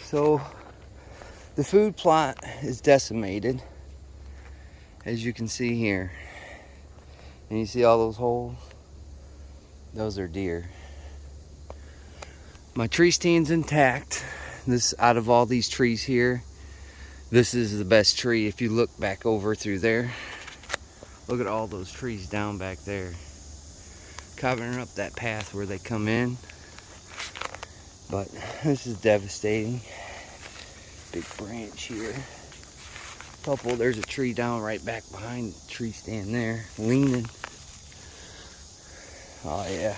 So the food plot is decimated, as you can see here. And you see all those holes? Those are deer. My tree stand's intact. This, out of all these trees here, this is the best tree. If you look back over through there, look at all those trees down back there, covering up that path where they come in. But this is devastating. Big branch here. Couple, there's a tree down right back behind the tree stand there, leaning. Oh yeah.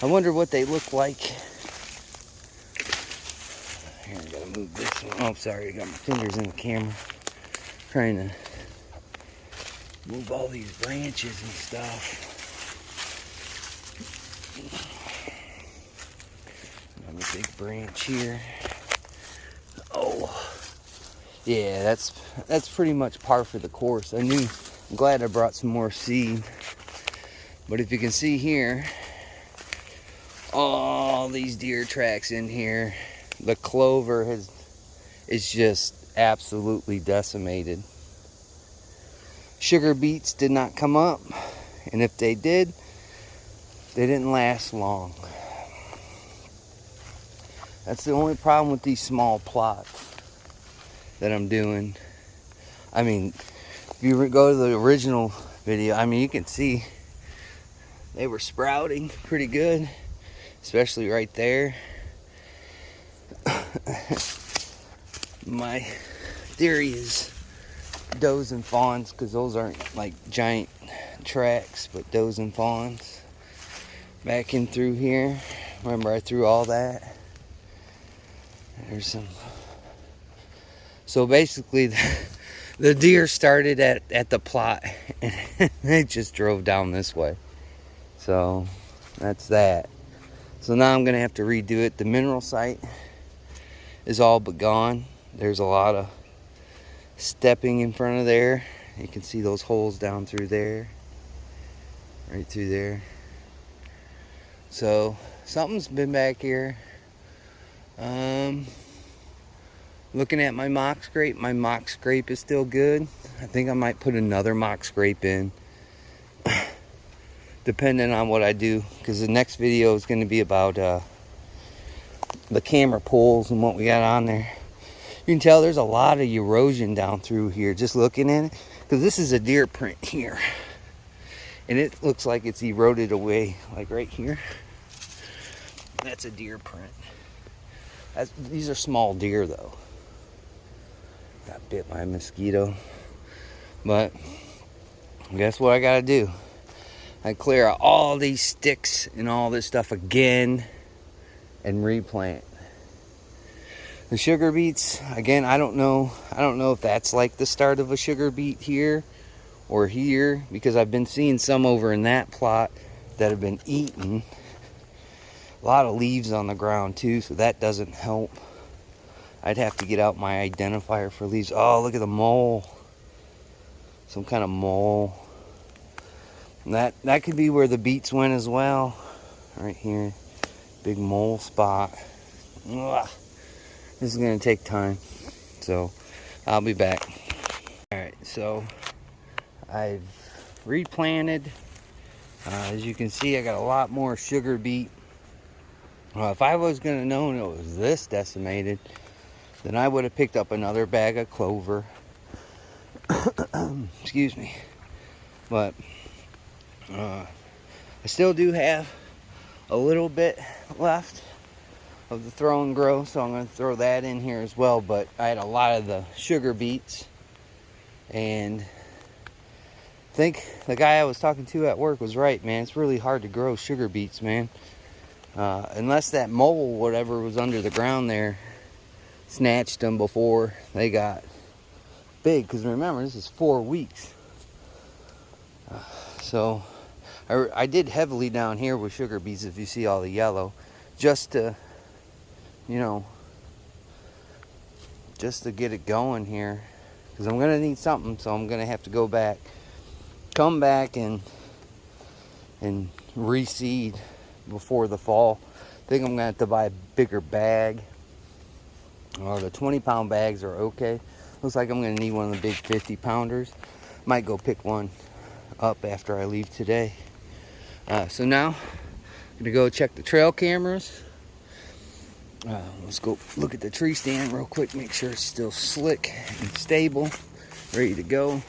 I wonder what they look like. Here, I gotta move this one. Oh, sorry, I got my fingers in the camera. Trying to move all these branches and stuff. Another big branch here. Oh, yeah, that's pretty much par for the course. I'm glad I brought some more seed. But if you can see here, all these deer tracks in here, the clover is just absolutely decimated. Sugar beets did not come up, and if they did, they didn't last long. That's the only problem with these small plots that I'm doing. I mean, if you go to the original video, I mean, you can see they were sprouting pretty good, especially right there. My theory is does and fawns, because those aren't like giant tracks, but does and fawns. Back in through here, remember I threw all that. There's some. So basically, the deer started at the plot, and they just drove down this way. So that's that. So now I'm gonna have to redo it. The mineral site is all but gone. There's a lot of stepping in front of there. You can see those holes down through there, right through there. So something's been back here. Looking at my mock scrape is still good. I think I might put another mock scrape in, depending on what I do, because the next video is going to be about the camera poles and what we got on there. You can tell there's a lot of erosion down through here just looking at it, because this is a deer print here, and it looks like it's eroded away, like right here. That's a deer print. These are small deer though. Got bit by a mosquito. But guess what I gotta do? I clear out all these sticks and all this stuff again and replant. The sugar beets, again, I don't know if that's like the start of a sugar beet here or here, because I've been seeing some over in that plot that have been eaten. A lot of leaves on the ground too, so that doesn't help. I'd have to get out my identifier for leaves. Oh, look at the mole. Some kind of mole. And that could be where the beets went as well. Right here. Big mole spot. Ugh. This is going to take time. So, I'll be back. Alright, so I've replanted. As you can see, I got a lot more sugar beet. If I was going to know it was this decimated, then I would have picked up another bag of clover. Excuse me. But I still do have a little bit left of the throw and grow, so I'm going to throw that in here as well. But I had a lot of the sugar beets, and I think the guy I was talking to at work was right, man. It's really hard to grow sugar beets, man. Unless that mole, whatever was under the ground there, snatched them before they got big. Because remember, this is 4 weeks. So I did heavily down here with sugar beets, if you see all the yellow, just to, you know, just to get it going here. Because I'm going to need something, so I'm going to have to go back, come back and reseed before the fall. I think I'm going to have to buy a bigger bag The 20-pound bags are okay. Looks like I'm gonna need one of the big 50-pounders. Might go pick one up after I leave today. So now I'm gonna go check the trail cameras. Let's go look at the tree stand real quick, make sure it's still slick and stable, ready to go.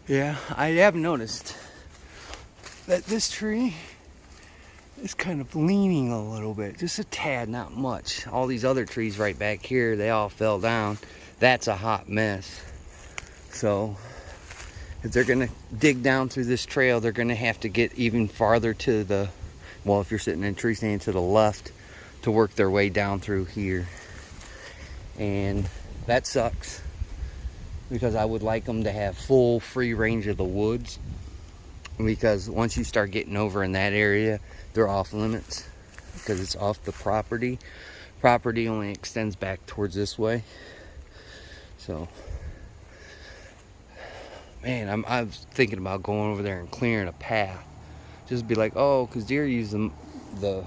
Yeah, I have noticed that this tree is kind of leaning a little bit, just a tad, not much. All these other trees right back here, they all fell down. That's a hot mess. So if they're gonna dig down through this trail, they're gonna have to get even farther to the, well, if you're sitting in a tree stand, to the left, to work their way down through here. And that sucks, because I would like them to have full free range of the woods, because once you start getting over in that area, they're off limits, because it's off the property. Property only extends back towards this way. So man, I was thinking about going over there and clearing a path. Just be like, oh, because deer use the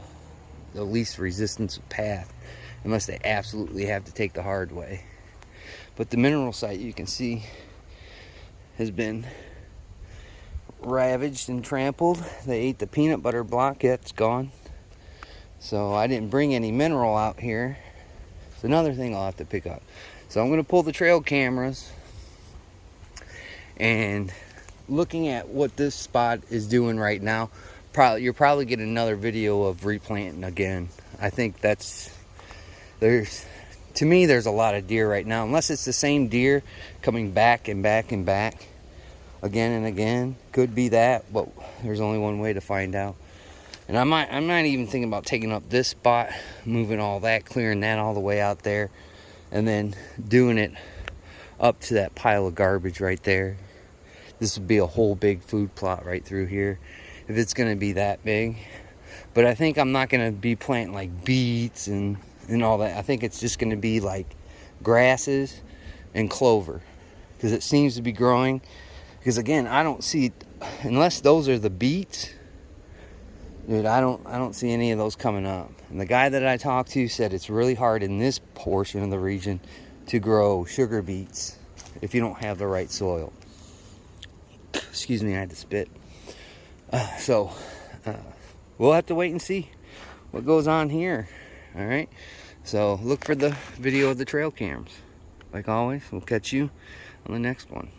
least resistance path, unless they absolutely have to take the hard way. But the mineral site, you can see, has been ravaged and trampled. They ate the peanut butter block. It's gone. So I didn't bring any mineral out here. It's another thing I'll have to pick up. So I'm going to pull the trail cameras, and looking at what this spot is doing right now, you'll probably get another video of replanting again. I think to me there's a lot of deer right now, unless it's the same deer coming back and back and back again and again. Could be that, but there's only one way to find out. And I'm not even thinking about taking up this spot, moving all that, clearing that all the way out there, and then doing it up to that pile of garbage right there. This would be a whole big food plot right through here, if it's going to be that big. But I think I'm not going to be planting like beets and all that. I think it's just going to be like grasses and clover, because it seems to be growing. Because again, I don't see, unless those are the beets, dude, I don't see any of those coming up. And the guy that I talked to said it's really hard in this portion of the region to grow sugar beets if you don't have the right soil. Excuse me, I had to spit. So we'll have to wait and see what goes on here. All right, so look for the video of the trail cams. Like always, we'll catch you on the next one.